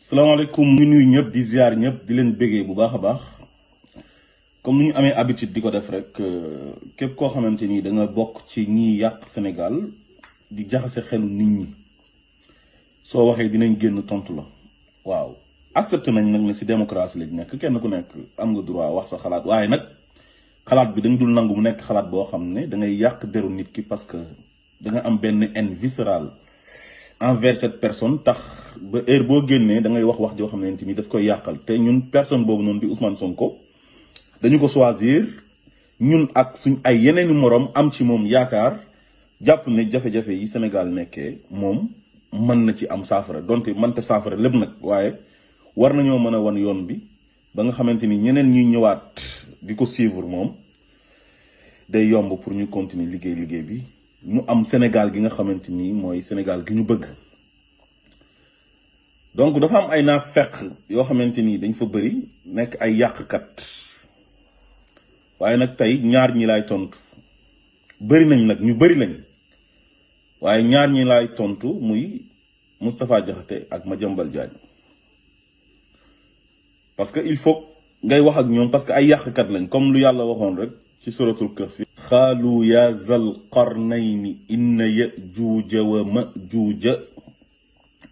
salaamaaleykum ñu nuyu ñëpp di ziar ñëpp di leen bégee bu baax a baax comme ni ñu amee habitude di ko def rek képp koo xamante ni da nga bokk ci ñiy yàq Sénégal di jaxase xelu nit ñi soo waxee dinañ génn tontu la waaw accepté nañ nag ne si démocratie lañ nekk kenn ku nekk am nga droit wax sa xalaat waaye nag xalaat bi dañ dul nangu mu nekk xalaat boo xam ne da ngay yàq deru nit ki parce que da nga am benn haine viscérale envers cette personne tax ba heure boo génnee da ngay wax joo xamante ni daf koy yàqal te ñun personne boobu noonu di Ousmane Sonko dañu ko choisir ñun ak suñ ay yeneeni moroom am ci moom yaakaar jàpp ne jafe-jafe yi Sénégal nekkee moom mën na ci am saafara donte mënta saafara lépp nag waaye war nañoo mën a wan yoon bi ba nga xamante ni ñeneen ñuy ñëwaat di ko suivre moom day yomb pour ñu continuer liggéey bi ñu am Sénégal gi nga xamante ni mooy Sénégal gi ñu bëgg. donc dafa am ay naafeq yoo xamante ni dañ fa bëri nekk ay yàqkat waaye nag tey ñaar ñi laay tontu bëri nañ nag ñu bëri lañ waaye ñaar ñi laay tontu muy Moustapha Diakhaté ak Madiambal Diagne parce que il faut ngay wax ak ñoom parce que ay yàqkat lañ comme lu yàlla waxoon rek ci suratul kahf xaalu ya zal qarnayni inna yajuuja wa majuuja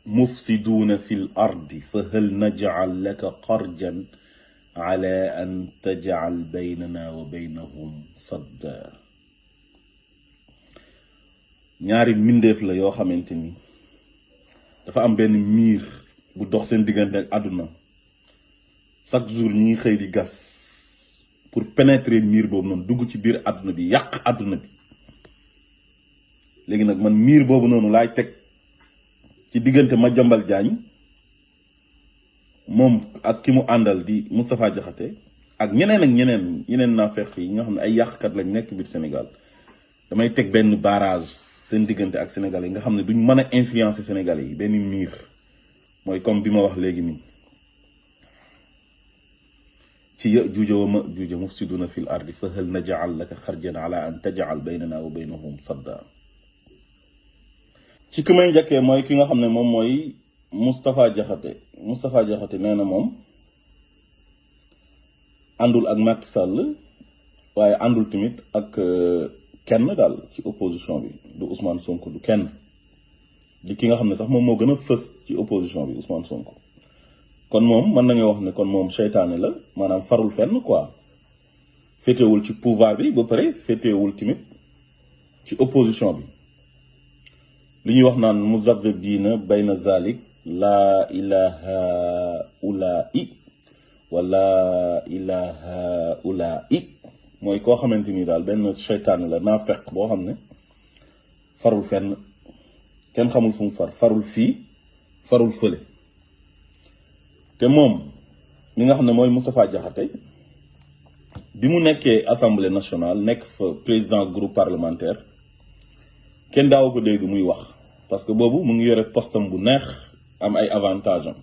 mufsiduuna fil ardi fa hal najcal laka xarjan ala an tajcal baynana wa baynahum sadda. ñaari mbindeef la yoo xamante ni dafa am benn miir bu dox seen diggante ak àdduna chaque jour ñi ngi xëy di gas pour pénétrer miir boobu noonu dugg ci biir àdduna bi yàq àdduna bi. léegi nag man miir boobu noonu laay teg ci diggante Madiambal Diagne moom ak ki mu àndal di Moustapha Diakhaté ak ñeneen naafeq yi nga xam ne ay yàqkat lañ nekk biir Sénégal. damay teg benn barrage seen diggante ak Sénégalais yi nga xam ne duñ mën a influencer Sénégalais yi benn miir mooy comme bi ma wax léegi nii ci yajuuja wa majuuja mufsiduna fil ardi fa hal naj'al laka xarjan ala an taj'al baynana wa baynahum sadda. ci ki may njëkkee mooy ki nga xam ne moom mooy Moustapha Diakhaté nee na moom àndul ak Macky Sall waaye àndul tamit ak kenn daal ci opposition bi du Ousmane Sonko du kenn di ki nga xam ne sax moom moo gën a fës ci opposition bi Ousmane Sonko. kon moom mën nañoo wax ne kon moom seytaane la maanaam farul fenn quoi féetewul ci pouvoir bi ba pare féetewul tamit ci opposition bi. li ñuy wax naan muzabzabiina bayna zalik laa ilaha ulai wala ilaha ulai mooy koo xamante ni daal benn seytaane la naa fekk boo xam ne farul fenn kenn xamul fu mu farul fii farul fële. te moom mi nga xam ne mooy Moustapha Diakhaté bi mu nekkee assemblée nationale nekk fa président groupe parlementaire kenn daaw ko dégg muy wax parce que boobu mu ngi yore postam bu neex am ay avantage am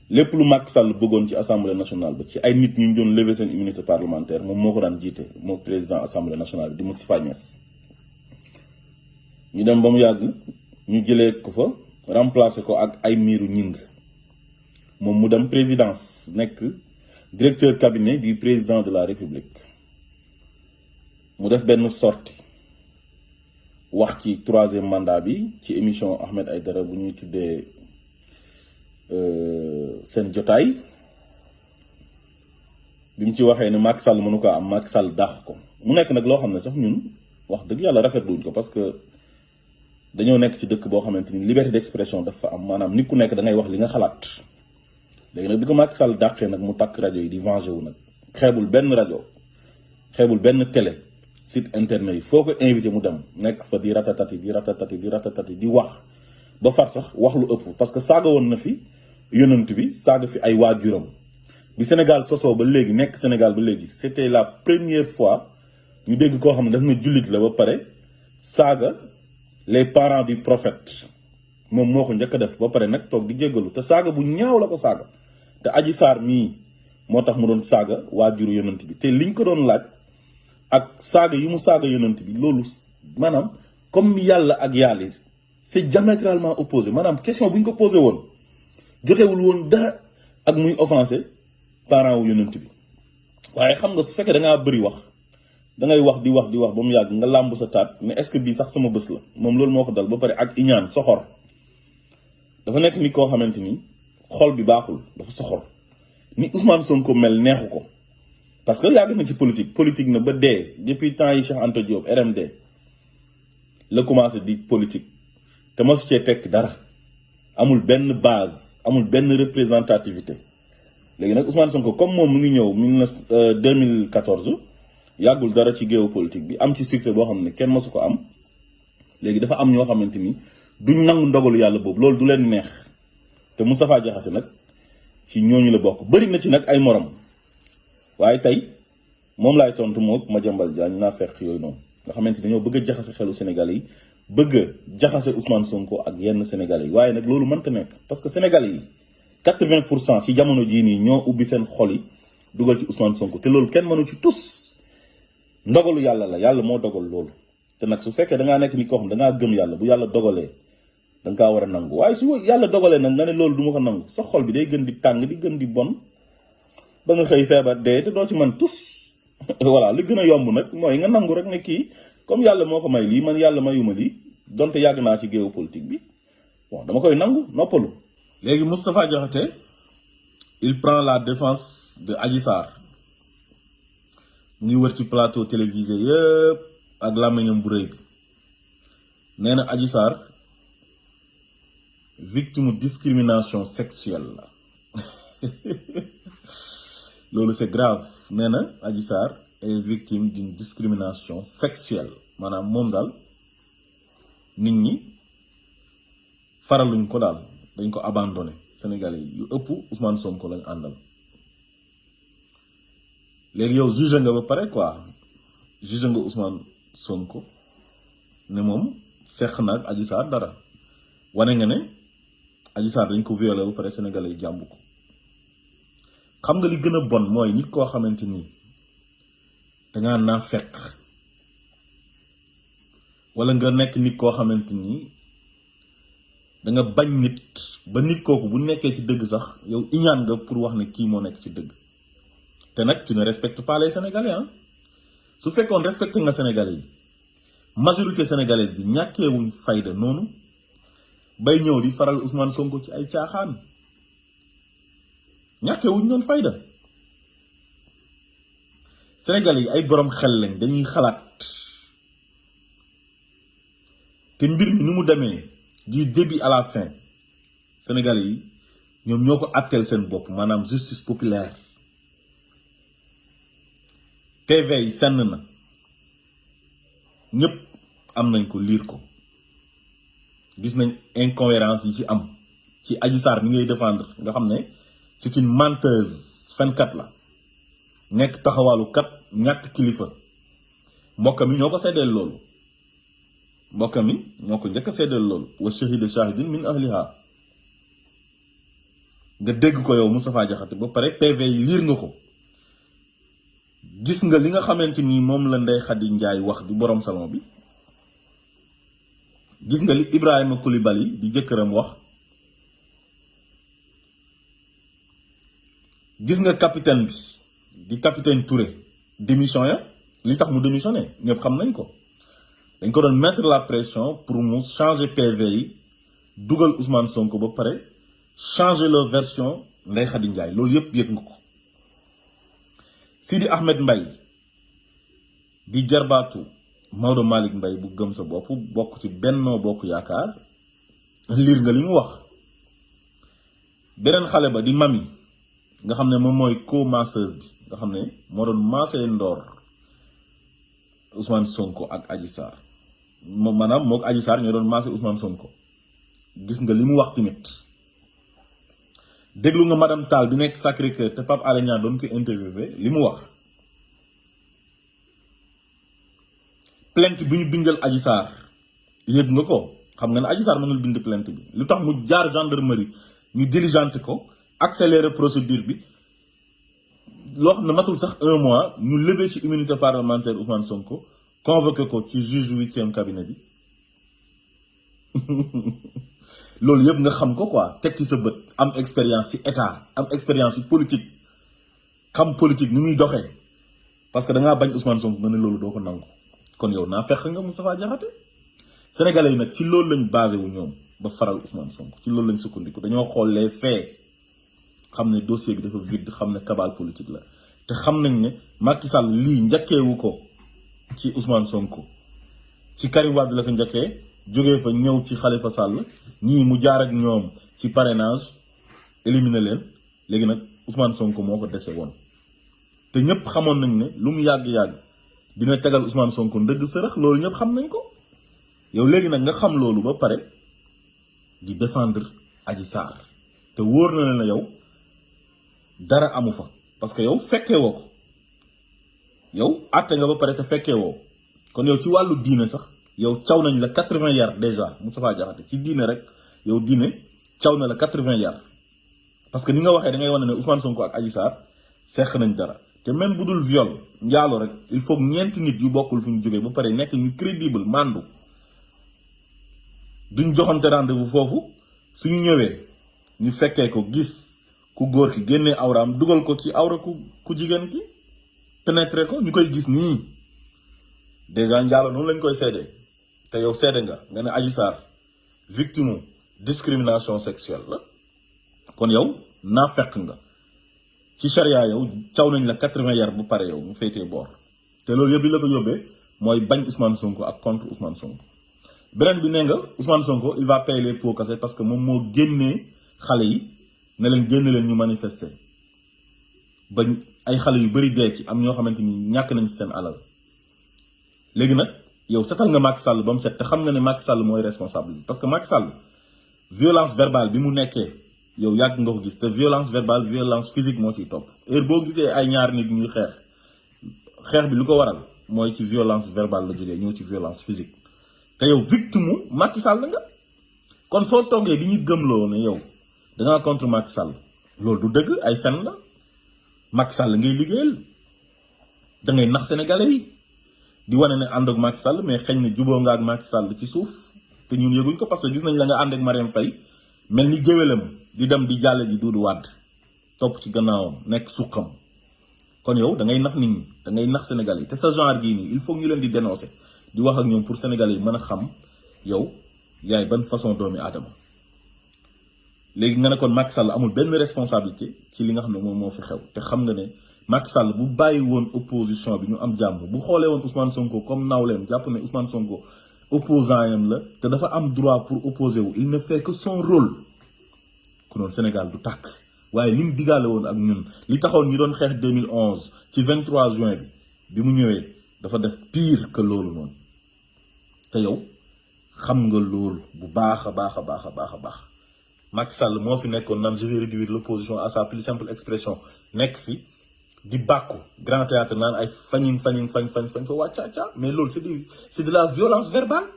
lépp lu Macky Sall bëggoon ci assemblée nationale ba ci ay nit ñu doon lever seen immunité parlementaire moom moo ko daan jiite moo président assemblée nationale bi di Moustapha Niasse. ñu dem ba mu yàgg ñu jëlee ko fa remplacer ko ak ay miiru ñing moom mu dem présidence nekk directeur cabinet du président de la république mu def benn sortie wax ci 3e mandat bi ci émission Ahmed Aïdara bu ñuy tuddee seen jotaay bi mu ci waxee ne Macky Sall mënu ko am Macky Sall dàq ko mu nekk nag loo xam ne sax ñun wax dëgg yàlla rafetluñ ko parce que dañoo nekk ci dëkk boo xamante ni liberté d'expression dafa am maanaam nit ku nekk da ngay wax li nga xalaat. léegi nag bi ko Macky Sall dàqee nag mu takk rajo yi di venger wu nag xeebul benn rajo xeebul benn télé site internet yi foo ko invité mu dem nekk fa di ratatati di wax ba far sax wax lu ëpp parce que saaga woon na fi yonent bi saaga fi ay waajuram bi Sénégal sosoo ba léegi nekk Sénégal ba léegi c'était la première fois ñu dégg koo xam ne daf na jullit la ba pare saaga les parents du prophète moom moo ko njëkk a def ba pare nag toog di jéggalu te saaga bu ñaaw la ko saaga te Adji Sarr mii moo tax mu doon saaga waajuru yonent bi te liñ ko doon laaj ak saaga yi mu saaga yonent bi loolu maanaam comme yàlla ak yàlla c'est diamétralement opposé maanaam question bu ñu ko posé woon jotewul woon dara ak muy offensé parent wu yonent bi waaye xam nga su fekkee da ngaa bëri wax da ngay wax di wax ba mu yàgg nga làmb sa taat mais est-ce que bii sax sama bés la moom loolu moo ko dal ba pare ak iñaan soxor dafa nekk nit koo xamante ni xol bi baaxul dafa soxor ni Ousmane Sonko mel neexu ko parce que yàgg na ci politique na ba dee depuis temps yi Cheikh Anta Diop RMD la commencé di politique te mosu cee tekk dara amul benn base amul benn représentativité léegi nag Ousmane Sonko comme moom mu ngi ñëw 2014 yàggul dara ci géopolitique bi am ci succès boo xam ne kenn mosu ko am léegi dafa am ñoo xamante ni duñ nangu ndogalu yàlla boobu loolu du leen neex te Moustapha Diakhaté nag ci ñooñu la bokk bëri na ci nag ay morom waaye tey moom laay tontu moom Madiambal Diagne naa fekk yooyu noonu nga xamante dañoo bëgg a jaxase xelu Sénégalais yi bëgg a jaxase Ousmane Sonko ak yenn Sénégalais yi waaye nag loolu mënta nekk parce que Sénégalais yi 80% ci jamono jii nii ñoo ubbi seen xol yi dugal ci Ousmane Sonko te loolu kenn mënu ci tus ndogalu yàlla la yàlla moo dogal loolu te nag su fekkee da ngaa nekk ni koo xam da ngaa gëm yàlla bu yàlla dogalee da nga kaa war a nangu waaye su yàlla dogalee nag nga ne loolu du ma ko nangu sa xol bi day gën di tàng di gën di bon ba nga xëy feebar dee te doo ci man tus voilà li gën a yomb nag mooy nga nangu rek ne kii comme yàlla moo ko may lii man yàlla mayuma lii donte yàgg naa ci géopolitique bi bon dama koy nangu noppalu. léegi Moustapha Diakhaté il prend la défense de Adji Sarr mu ngi wër ci plateau télévisé yëpp ak làmmiñam bu rëy bi nee na Adji Sarr victime discrimination sexuelle la loolu c'est grave nee na Adji Sarr est victime d'une discrimination sexuelle maanaam moom daal nit ñi faraluñ ko daal dañ ko abandonné Sénégalais yu ëpp Ousmane Sonko lañ àndal léegi yow jugé nga ba pare quoi jugé nga Ousmane Sonko ne moom seq na ak Adji Sarr dara wane nga ne Adji Sarr dañ ko violé ba pare Sénégalais yi jàmb ko xam nga li gën a bon mooy nit koo xamante ni dangaa naa fekk wala nga nekk nit koo xamante ni da nga bañ nit ba nit kooku bu nekkee ci dëgg sax yow iñaan nga pour wax ne kii moo nekk ci dëgg te nag tu ne respectes pas les Sénégalais ah su fekkoon respecté nga Sénégalais yi majorité sénégalaise bi ñàkkeewuñ fayda noonu bay ñëw di faral Ousmane Sonko ci ay caaxaan ñàkkeewuñ noonu fayda Sénégalais yi ay borom xel lañ dañuy xalaat te mbir mi ni mu demee du début à la fin Sénégalais yi ñoom ñoo ko àtteel seen bopp maanaam justice populaire TV yi senn na ñëpp am nañ ko liir ko gis nañ incohérence yi ci am ci Adji Sarr mi ngay défendre nga xam ne c'est une menteuse fenkat la nekk taxawaalu kat ñàkk kilifa mbokka mi ñoo ko seddeel loolu mbokka mi ñoo ko njëkk a seddeel loolu wa shahida shahidin min ahliha nga dégg ko yow Moustapha Diakhaté ba pare PV yi liir nga ko gis nga li nga xamante ni moom la Ndeye Khady Ndiaye wax di borom salon bi gis nga li Ibrahima Coulibaly di jëkkëram wax gis nga capitaine bi di capitaine Touré démission ya li tax mu démissionné ñëpp xam nañ ko dañ ko doon mettre la pression pour mu changer PV yi dugal Ousmane Sonko ba pare changer leur version Ndeye Khady Ndiaye loolu yëpp yëg nga ko Sidi Ahmed Mbaye di jarbaatu Maodo Malick Mbaye bu gëm sa bopp bokk ci Benno Bokk Yaakaar liir nga li mu wax beneen xale ba di mami nga xam ne moom mooy co-masseuse bi nga xam ne moo doon maasee ndoor Ousmane Sonko ak Adji Sarr moom maanaam moo ak Adji Sarr ñoo doon maasee Ousmane Sonko gis nga li mu wax tamit déglu nga madame Tall bi nekk Sacré-Cœur te Pape Alé Niang doon ko interviewé li mu wax plainte bi ñu bindal Adji Sarr yëg nga ko xam nga ne Adji Sarr mënul bind plainte bi lu tax mu jaar gendarmerie ñu diligenté ko accélérer procédure bi loo xam ne matul sax 1 mois ñu lever ci immunité parlementaire Ousmane Sonko convoqué ko ci juge 8e cabinet bi loolu yëpp nga xam ko quoi teg ci sa bët am expérience ci état am expérience ci politique xam politique ni muy doxee parce que da ngaa bañ Ousmane Sonko nga ne loolu doo ko nangu kon yow naa fekk nga Moustapha Diakhaté sénégalais yi nag ci loolu lañ basé wu ñoom ba faral Ousmane Sonko ci loolu lañ sukkandiku dañoo xool les faits xam ne dossier bi dafa vide xam ne cabale politique la te xam nañ ne Macky Sall lii njëkkeewu ko ci Ousmane Sonko ci Karim Wade la ko njëkkee jógee fa ñëw ci Khalifa Sall ñii mu jaar ak ñoom ci parrainage éliminer leen léegi nag Ousmane Sonko moo ko dese woon te ñëpp xamoon nañ ne lu mu yàgg-yàgg dina tegal Ousmane Sonko ndëgg sërëx loolu ñëpp xam nañ ko yow léegi nag nga xam loolu ba pare di défendre Adji Sarr te wóor na ne yow dara amu fa parce que yow fekkee woo ko yow àtte nga ba pare te fekkee woo kon yow ci wàllu diine sax yow caw nañ la 80 yar déjà Moustapha Diakhaté ci diine rek yow diine caw na la 80 yar parce que ni nga waxee da ngay wane ne Ousmane Sonko ak Adji Sarr seq nañ dara te même bu dul viol njaalo rek il faut ñeenti nit yu bokkul fu ñu jógee ba pare nekk ñu crédible mandu duñ joxante rendez-vous foofu suñu ñëwee ñu fekkee ko gis ku góor ki génnee awraam dugal ko ci awra ku jigéen ki pénétrer ko ñu koy gis nii déjà njaalo noonu lañ koy seedee te yow seede nga ne Adji Sarr victime discrimination sexuelle la kon yow naa fekk nga ci charia yow caw nañ la 80 yar bu pare yow mu féetee boor te loolu yëpp li la ko yóbbee mooy bañ Ousmane Sonko ak contre Ousmane Sonko beneen bi nee nga Ousmane Sonko il va payer les pots cassés parce que moom moo génnee xale yi ne leen génn leen ñu manifester ba ay xale yu bari dee ci am ñoo xamante ni ñàkk nañ ci seen alal léegi nag yow setal nga Macky Sall ba mu set te xam nga ne Macky Sall mooy responsable bi parce que Macky Sall violence verbale bi mu nekkee yow yàgg nga ko gis te violence verbale violence physique moo ciy topp heure boo gisee ay ñaar nit ñuy xeex bi lu ko waral mooy ci violence verbale la jógee ñëw ci violence physique te yow victime Macky Sall nga kon soo toogee di ñu gëmloo ne yow dangaa contre Macky Sall loolu du dëgg ay fen la Macky Sall ngay liggéeyal da ngay nax sénégalais yi di wane ne ànd ak Macky Sall mais xëy na juboo nga ak Macky Sall ci suuf te ñun yëguñ ko parce que gis nañ la nga ànd ak Marième Faye mel ni géwélam di dem di jàlle ji Doudou Wade topp ci gannaawam nekk suqam kon yow da ngay nax nit ñi da ngay nax sénégalais yi te sa genre gii nii il faut ñu leen di dénoncer di wax ak ñoom pour sénégalais yi mën a xam yow yaay ban façon doomi aadama léegi nga ne kon Macky Sall amul benn responsabilité ci li nga xam ne moom moo fi xew te xam nga ne Macky Sall bu bàyyi woon opposition bi ñu am jàmm bu xoolee woon Ousmane Sonko comme nawleem jàpp ne Ousmane Sonko opposant yam la te dafa am droit pour opposer wu il ne fait que son rôle ku noonu Sénégal du tàkk waaye li mu digaale woon ak ñun li taxoon ñi doon xeex 2011 ci 23 juin bi mu ñëwee dafa def pire que loolu noonu te yow xam nga loolu bu baax a baax a baax a baax a baax Macky Sall moo fi nekkoon naan je vais réduire l'opposition à sa plus simple expression nekk fi di bàkku grand théâtre naan ay fañ fa wàccaaca mais loolu c'est de la violence verbale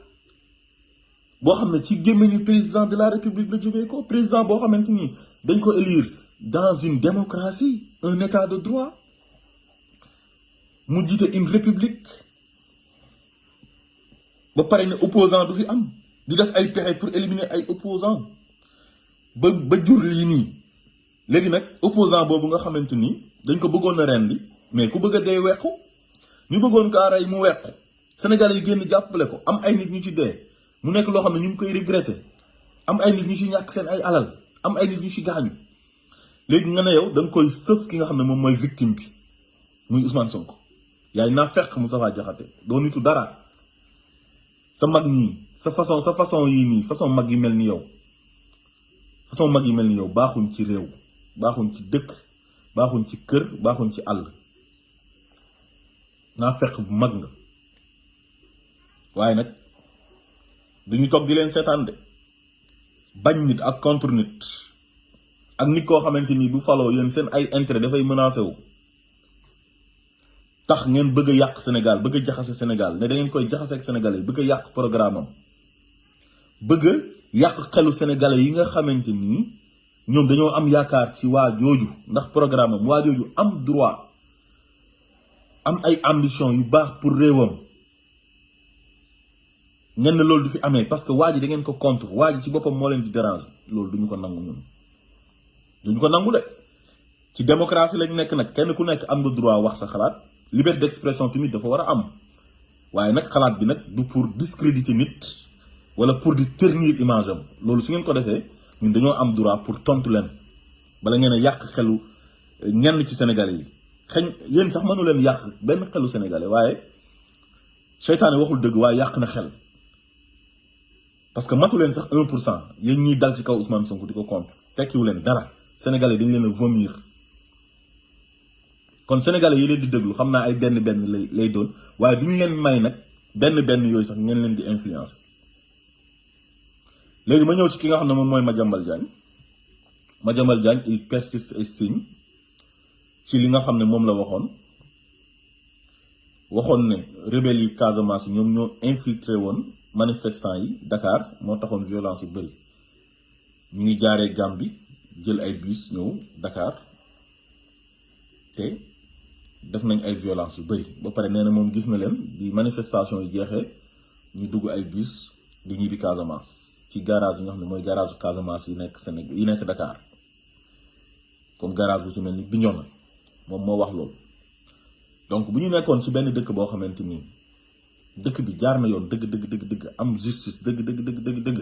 boo xam ne ci gémmiñu président de la république la jógee ko président boo xamante ni dañ ko élire dans une démocratie un état de droit mu jiite une république ba pare ne opposant du fi am di def ay pexe pour éliminer ay opposant ba jur lii nii léegi nag opposant boobu nga xamante ni dañ ko bëggoon a rendi mais ku bëgg a dee wequ ñu bëggoon ko rey mu wequ Sénégal yi génn jàppale ko am ay nit ñu ci dee mu nekk loo xam ne ñu ngi koy regretter am ay nit ñu ci ñàkk seen ay alal am ay nit ñu ci gaañu léegi nga ne yow da nga koy sëf ki nga xam ne moom mooy victime bi muy Ousmane Sonko yaay naa fekk Moustapha Diakhaté doo nitu dara sa mag ñii sa façon yii nii façon mag yi mel ni yow baaxuñ ci réew baaxuñ ci dëkk baaxuñ ci kër baaxuñ ci àll naa fekk bu mag nga waaye nag duñu toog di leen seetaan de bañ nit ak contre nit ak nit koo xamante ni bu faloo yéen seen ay intérêt dafay menacé wu tax ngeen bëgg a yàq Sénégal bëgg a jaxase Sénégal ne da ngeen koy jaxase ak sénégalais bëgg a yàq programme am bëgg a yàq xelu sénégalais yi nga xamante ni ñoom dañoo am yaakaar ci waa jooju ndax programme am waa jooju am droit am ay ambition yu baax pour réewam ngeen ne loolu du fi amee parce que waa ji da ngeen ko contre waa ji ci boppam moo leen di déranger loolu duñu ko nangu ñun duñu ko nangu de ci démocratie lañ nekk nag kenn ku nekk am nga droit wax sa xalaat liberté d'expression tamit dafa war a am waaye nag xalaat bi nag du pour discréditer nit wala pour di ternir image am loolu su ngeen ko defee ñun dañoo am droit pour tontu leen bala ngeen a yàq xelu ñenn ci sénégalais yi xëy yéen sax mënu leen yàq benn xelu sénégalais waaye seytaane waxul dëgg waaye yàq na xel parce que matu leen sax 1% yéen ñiy dal ci kaw Ousmane Sonko di ko contre tekkiwu leen dara sénégalais dañ leen a vomir kon sénégalais yi leen di déglu xam naa ay benn lay doon waaye du ñu leen may nag benn yooyu sax ngeen leen di influencer léegi ma ñëw ci ki nga xam ne moom mooy Madiambal Diagne il persiste et signe ci li nga xam ne moom la waxoon ne rebelles yi Casamance yi ñoom ñoo infiltré woon manifestants yi Dakar moo taxoon violence yu bëri ñu ngi jaaree Gambie jël ay bus ñëw Dakar te def nañ ay violence yu bëri ba pare nee na moom gis na leen bi manifestation yi jeexee ñu dugg ay bus di ñibbi Casamance ci garage yi nga xam ne mooy garage bu Casamance yi nekk Sénégal yi nekk Dakar comme garage bu ci mel ni Bignona moom moo wax loolu donc bu ñu nekkoon ci benn dëkk boo xamante ni dëkk bi jaar na yoon dëgg am justice dëgg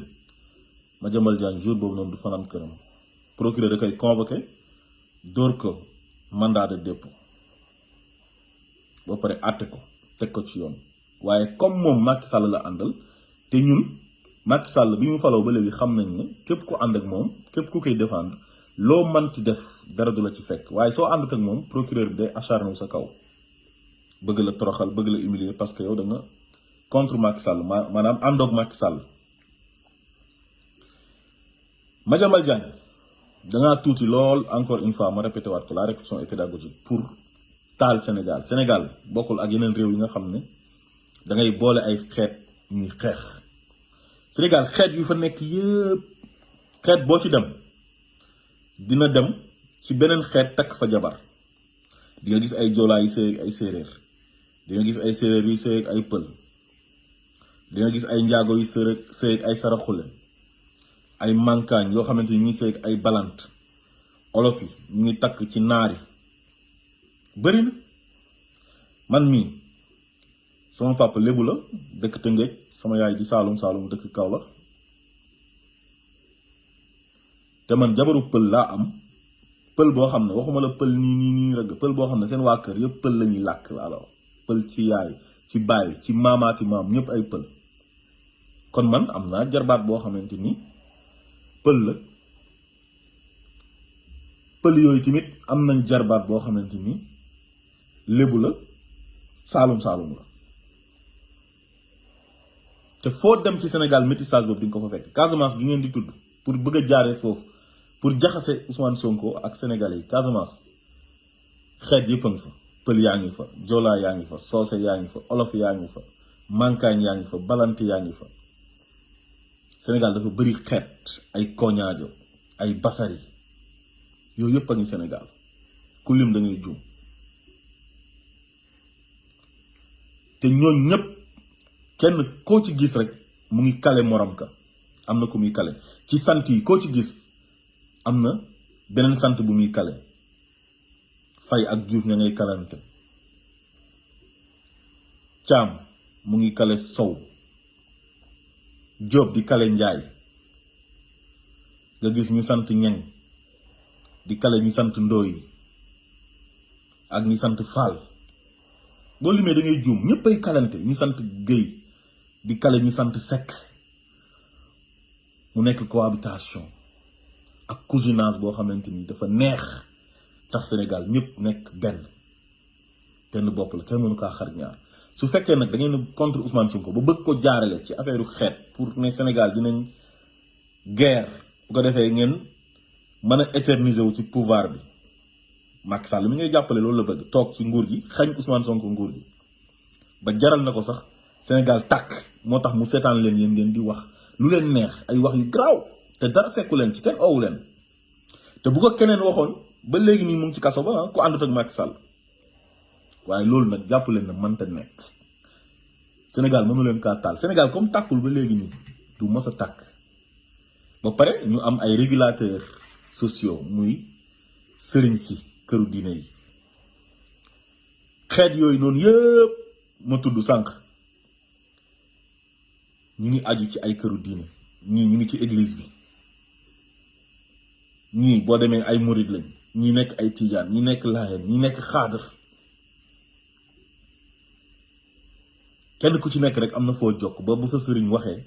Madiambal Diagne jour boobu noonu du fanaan këram procureur da koy convoqué dóor ko mandat de dépôt ba pare àtte ko teg ko ci yoon waaye comme moom Macky Sall la àndal te ñun Macky Sall bi mu faloo ba léegi xam nañ ne képp ku ànd ak moom képp ku koy défendre loo mënti def dara du la ci fekk waaye soo àndat ak moom procureur bi day acharné wu sa kaw bëgg la toroxal bëgg la humilier parce que yow da nga contre Macky Sall maanaam àndoog Macky Sall. Madiambal Diagne dangaa tuuti lool encore une fois ma répété waat ko la répétition est pédagogique pour taal Sénégal bokkul ak yeneen réew yi nga xam ne da ngay boole ay xeet ñuy xeex Sénégal xeet yu fa nekk yëpp xeet boo ci dem dina dem ci beneen xeet takk fa jabar di nga gis ay joolaa yi sëy ak ay séeréer di nga gis ay séeréer yi sëy ak ay pël di nga gis ay njaago yi sëy ak ay saraxule ay mankaañ yoo xamante ni ñu ngi sëy ak ay balant olof yi ñu ngi takk ci naar yi bëri na man mii sama papa lébu la dëkk Tëngéej sama yaay di Saalum dëkk Kaolack te man jabaru pël laa am pël boo xam ne waxuma la pël nii rek pël boo xam ne seen waa kër yëpp pël la ñuy làkk alors pël ci yaay ci baay ci maamaati maam ñëpp ay pël kon man am naa jarbaat boo xamante ni pël la pël yooyu tamit am nañ jarbaat boo xamante ni lébu la Saalum la te foo dem ci Sénégal métissage boobu di nga ko fa fekk Casamance gi ngeen di tudd pour bëgg a jaaree foofu pour jaxase Ousmane Sonko ak Sénégalais yi Casamance xeet yëpp a ngi fa pël yaa ngi fa joolaa yaa ngi fa soose yaa ngi fa olof yaa ngi fa mankaañ yaa ngi fa balante yaa ngi fa Sénégal dafa bëri xeet ay koñaajo ay basari yooyu yëpp a ngi Sénégal ku lim da ngay juum te ñooñ ñëpp kenn koo ci gis rek mu ngi kale morom ka am na ku muy kale ci sant yi koo ci gis am na beneen sant bu muy kale Fay ak Diouf ña ngay kalante Caam mu ngi kale Sow Jóob di kale Njaay nga gis ñu sant Ñeng di kale ñu sant Ndooy ak ñu sant Fall boo limee da ngay juum ñëpp ay kalante ñu sant Géy di kale ñu sant Sekk mu nekk cohabitation ak cousinage boo xamante ni dafa neex tax Sénégal ñëpp nekk benn bopp la kenn mënu kaa xar ñaar su fekkee nag da ngeen contre Ousmane Sonko ba bëgg ko jaarale ci affaire xeet pour ne Sénégal dinañ guerre bu ko defee ngeen mën a éterniser wu ci pouvoir bi Macky Sall mi ngay jàppale loolu la bëgg toog ci nguur gi xañ Ousmane Sonko nguur gi ba jaral na ko sax Sénégal tàkk moo tax mu seetaan leen yéen ngeen di wax lu leen neex ay wax yu garaaw te dara fekku leen ci kenn owu leen te bu ko keneen waxoon ba léegi nii mu ngi ci kaso ba ku àndut ak Macky Sall waaye loolu nag jàpp leen na mënta nekk Sénégal mënu leen kaa taal Sénégal comme tàkkul ba léegi nii du mës a tàkk ba pare ñu am ay régulateurs sociaux muy sëriñ si këru diine yi xeet yooyu noonu yëpp ma tudd sànq ñu ngi aju ci ay këru diine ñii ñu ngi ci église bi ñii boo demee ay murid lañ ñi nekk ay tijaan ñi nekk laayeen ñi nekk xaadar kenn ku ci nekk rek am na foo jokk ba bu sa sëriñ waxee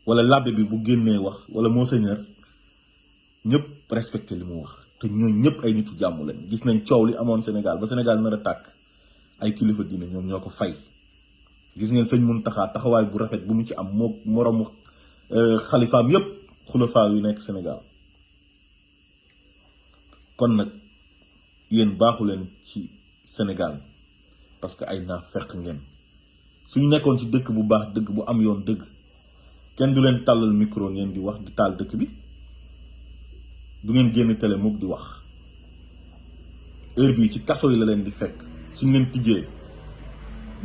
wala labbe bi bu génnee wax wala monseigneur ñëpp respecté li mu wax te ñooñu ñëpp ay nitu jàmm lañ gis nañ coow li amoon Sénégal ba Sénégal nar a tàkk ay kilifa diine ñoom ñoo ko fay gis ngeen sëñ Mountakha taxawaay bu rafet bu mu ci am moo moromu xalifaam yëpp xulafaa yu nekk Sénégal kon nag yéen baaxu leen ci Sénégal parce que ay naafeq ngeen suñu nekkoon ci dëkk bu baax dëgg bu am yoon dëgg kenn du leen tàllal micro ngeen di wax di taal dëkk bi du ngeen génn télé mukk di wax heure bii ci kaso yi la leen di fekk suñ leen tijjee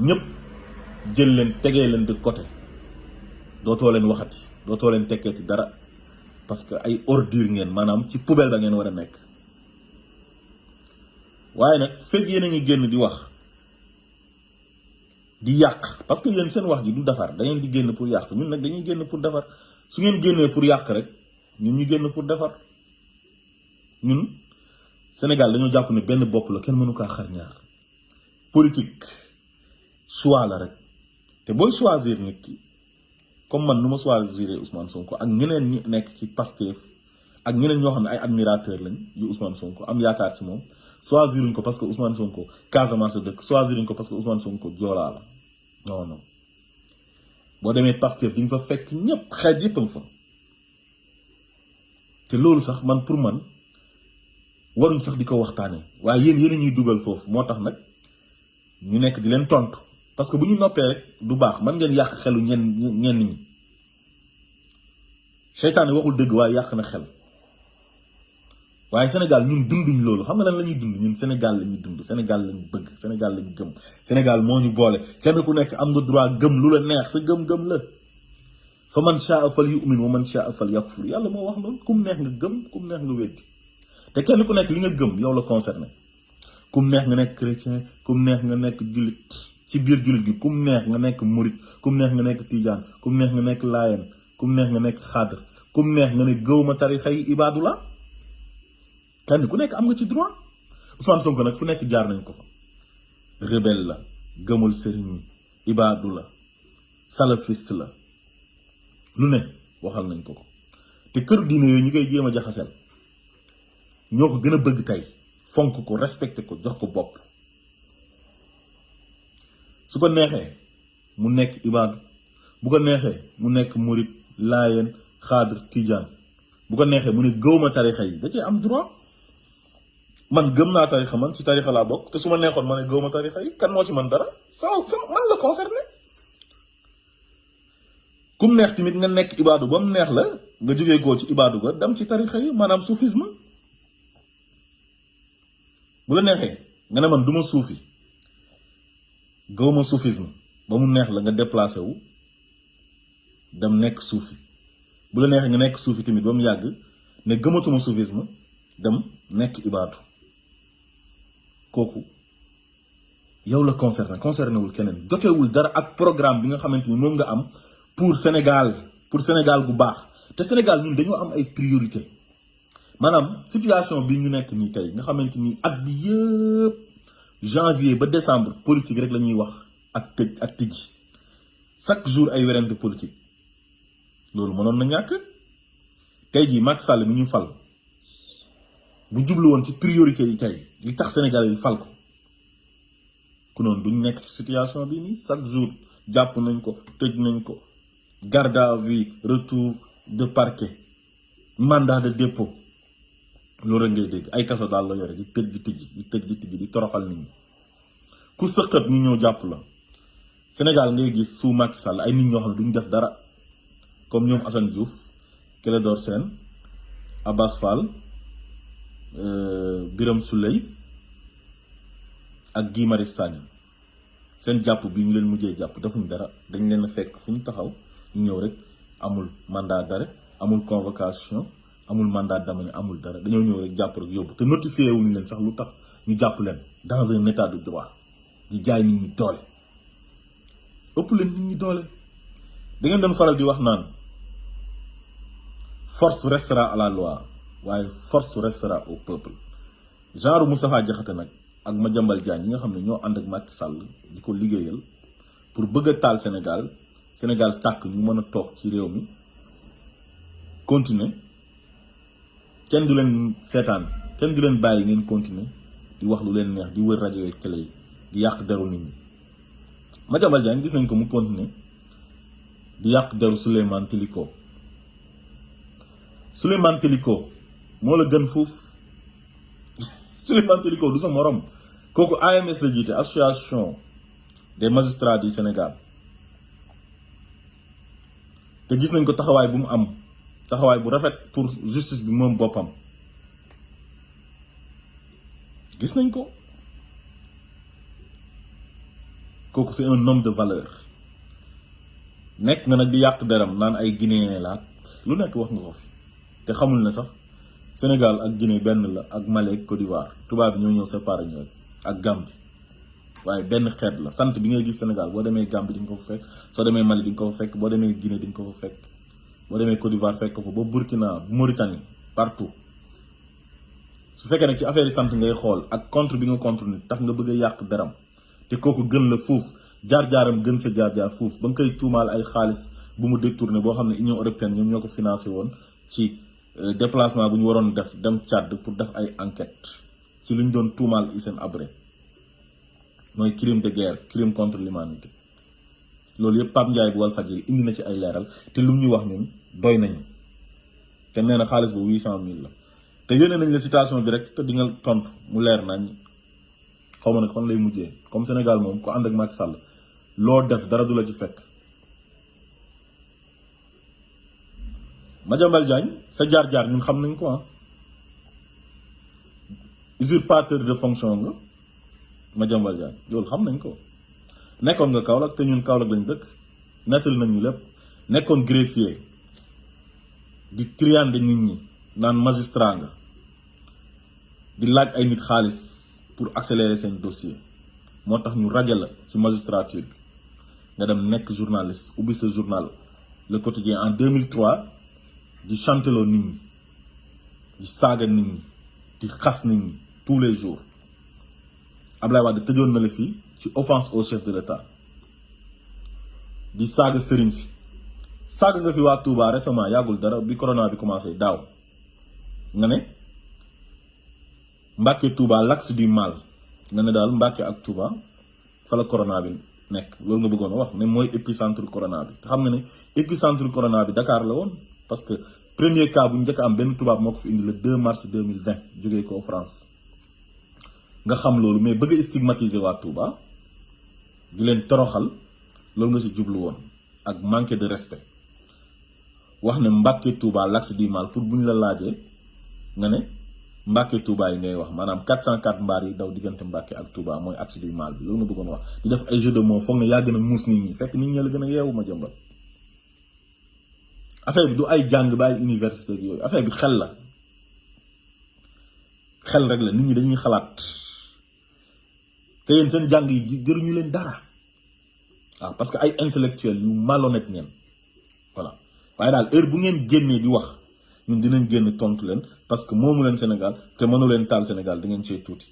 ñëpp jël leen tegee leen de côté dootoo leen waxati dootoo leen tekkee ci dara parce que ay ordure ngeen maanaam ci poubelle ba ngeen war a nekk waaye nag fekk yéen a ngi génn di wax di yàq parce que yéen seen wax ji du defar da ngeen di génn pour yàq ñun nag dañuy génn pour defar su ngeen génnee pour yàq rek ñun ñu génn pour defar ñun Sénégal dañoo jàpp ne benn bopp la kenn mënu kaa xar ñaar politique choix la rek te booy choisir nit ki comme man nu ma choisir Ousmane Sonko ak ñeneen ñi nekk ci Pastef ak ñeneen ñoo xam ne ay admirateur lañ yu Ousmane Sonko am yaakaar ci moom choisiruñ ko parce que Ousmane Sonko Casamance dëkk choisiruñ ko parce que Ousmane Sonko joolaa la non non boo demee Pastef di nga fa fekk ñëpp xeet yëpp a nga fa te loolu sax man pour man waruñ sax di ko waxtaanee waaye yéen ñuy dugal foofu moo tax nag ñu nekk di leen tontu parce que bu ñu noppee rek du baax man ngeen yàq xelu ñenn ñi seytaane waxul dëgg waaye yàq na xel waaye Sénégal ñun dunduñ loolu xam nga lan la ñuy dund ñun Sénégal la ñuy dund Sénégal lañu bëgg Sénégal lañu gëm Sénégal moo ñu boole kenn ku nekk am nga droit gëm lu la neex sa gëm-gëm la fa man shaa fal yu'min wa man shaa fal yakfur yàlla moo wax loolu kum neex nga gëm kum neex nga weddi te kenn ku nekk li nga gëm yow la concerné kum neex nga nekk chrétien kum neex nga nekk jullit ci biir jullit gi kum neex nga nekk murit kum neex nga nekk tijaan kum neex nga nekk laayeen kum neex nga nekk xaadar kum neex nga ne gëwma tarixa yi ibaadu la kenn ku nekk am nga ci droit Ousmane Sonko nag fu nekk jaar nañ ko fa rebelle la gëmul sëriñ yi ibaadu la salafiste la lu ne waxal nañ ko te kër diine yooyu ñu koy jéem a jaxasel ñoo ko gën a bëgg tey fonk ko respecté ko jox ko bopp su ko neexee mu nekk ibaadu bu ko neexee mu nekk murit laayeen xaadir tijaan bu ko neexee mu ne gëwma tarixa yi da cee am droit man gëm naa tarixa man ci tarixa laa bokk te su ma neexoon ma ne gëwma tarixa yi kan moo ci man dara sama man la concerné kum neex tamit nga nekk ibaadu ba mu neex la nga jógee koo ci ibaadu ga dem ci tarixa yi maanaam soufisme bu la neexee nga ne man du ma suufi gëwma soufisme ba mu neex la nga déplacé wu dem nekk suufi bu la neexee nga nekk suufi tamit ba mu yàgg ne gëmatuma soufisme dem nekk ibaadu kooku yow la concerné wul keneen jotewul dara ak programme bi nga xamante ni moom nga am pour Sénégal gu baax te Sénégal ñun dañoo am ay priorité maanaam situation bi ñu nekk nii tey nga xamante ni at bi yëpp janvier ba décembre politique rek la ñuy wax ak tëj ak tijj chaque jour ay werante politique loolu mënoon na ñàkk tey jii Macky Sall mi ñu fal bu jublu woon ci priorité yi tey li tax Sénégal yi fal ko ku noonu duñ nekk ci situation bi nii chaque jour jàpp nañ ko tëj nañ ko garde à vue retour de parquet mandat de dépôt loolu rek ngay dégg ay kaso daal la yore di tëj di tijji di tëj di tijji di toroxal nit ñi ku sëqat ñu ñëw jàpp la Sénégal ngay gis sous Macky Sall ay nit ñoo xam ne duñ def dara comme ñoom Assane Diouf Clédor Sène Abass Fall Birame Souleye ak Guy Marius Sagna seen jàpp bi ñu leen mujjee jàpp defuñ dara dañ leen a fekk fu ñu taxaw ñu ñëw rek amul mandat d'arrêt amul convocation amul mandat d'amener amul dara dañoo ñëw rek jàpp rek yóbbu te notifié wuñu leen sax lu tax ñu jàpp leen dans un état de droit di jaay nit ñi doole ëpp leen nit ñi doole. da ngeen doon faral di wax naan force restera à la loi waaye force restera au peuple genre Moustapha Diakhaté nag ak Madiambal Diagne yi nga xam ne ñoo ànd ak Macky Sall di ko liggéeyal pour bëgg a taal Sénégal tàkk ñu mën a toog ci réew mi continuer kenn du leen seetaan kenn du leen bàyyi ngeen continuer di wax lu leen neex di wër rajo yeeg télé yi di yàq deru nit ñi. Madiambal Diagne gis nañ ko mu continuer di yàq deru Souleymane Teliko moo la gën foofu Souleymane Teliko du sa morom kooku AMS la jiite association des magistrats du Sénégal te gis nañ ko taxawaay bu mu am taxawaay bu rafet pour justice bi moom boppam gis nañ ko kooku c'est un homme de valeur nekk nga nag di yàq deram naan ay Guinéen la lu nekk wax nga ko fi te xamul ne sax Sénégal ak Guinée benn la ak Mali ak Côte d'Ivoire tubaab bi ñoo ñëw séparé ñu rek ak Gambie waaye benn xeet la sant bi ngay gis Sénégal boo demee Gambie di nga ko fa fekk soo demee Mali di nga ko fa fekk boo demee Guinée di nga ko fa fekk boo demee Côte d'Ivoire fekk ko fa ba Burkina Mauritanie partout su fekkee nag ci affaire yi sant ngay xool ak contre bi nga contre nit tax nga bëgg a yàq deram te kooku gën la fuuf jaar-jaaram gën sa jaar-jaar fuuf ba nga koy tuumaal ay xaalis bu mu détourné boo xam ne Union européenne ñoom ñoo ko financé woon ci déplacement bu ñu waroon def dem Tchad pour def ay enquête ci lu ñu doon tuumaal Hissène Habré mooy crime de guerre crime contre l'humanité loolu yëpp Pape Ndiaye bu Walfadjri indi na ci ay leeral te lu ñu wax ñun doy nañu te nee na xaalis bu 800 000 la te yónnee nañ la citation directe te di nga tontu mu leer nañ xaw ma nag fan lay mujjee comme Sénégal moom ko ànd ak Macky Sall loo def dara du la ci fekk. Madiambal Diagne sa jaar-jaar ñun xam nañ ko usurpateur de fonction nga Madiambal Diagne loolu xam nañ ko nekkoon nga Kaolack te ñun Kaolack lañ dëkk nettali nañ ñu lépp nekkoon greffier di triande nit ñi naan magistrat nga di laaj ay nit xaalis pour accélérer seen dossier moo tax ñu rajo la ci magistrature bi nga dem nekk journaliste ubbi sa journal Le Quotidien en 2003 di chanteloo nit ñi di saaga nit ñi di xas nit ñi tous les jours Ablaye Wade tëjoon na la fii ci offense au chef de l'État di saaga sëriñ si saaga nga fi waa Touba récemment yàggul dara bi corona bi commencé daaw nga ne Mbàkke Touba l'axe du mal nga ne daal Mbàkke ak Touba fa la corona bi nekk loolu nga bëggoon a wax ne mooy épicentre corona bi te xam nga ne épicentre corona bi Dakar la woon parce que premier cas bu njëkk am benn tubaab moo ko fi indi le 2 mars 2020 jógee ko France nga xam loolu mais bëgg a stigmatiser waa Touba di leen toroxal loolu nga si jublu woon ak manque de respect wax ne Mbàkke Touba l'axe du mal pour bu ñu la laajee nga ne Mbàkke Touba yi ngay wax maanaam 404 mbaar yi daw diggante Mbàkke ak Touba mooy axe du mal bi loolu nga bëggoon wax di def ay jeu de mots foog ne yaa gën a muus nit ñi fekk nit ñi la gën a yeewu ma jëmbal affaire bi du ay jàng ba ay université yooyu affaire bi xel la xel rek la nit ñi dañuy xalaat te yéen seen jàng yi jëruñu leen dara waaw parce que ay intellectuels yu malhonnête ngeen voilà waaye daal heure bu ngeen génnee di wax ñun dinañ génn tontu leen parce que moomu leen Sénégal te mënu leen taal Sénégal da ngeen cee tuuti.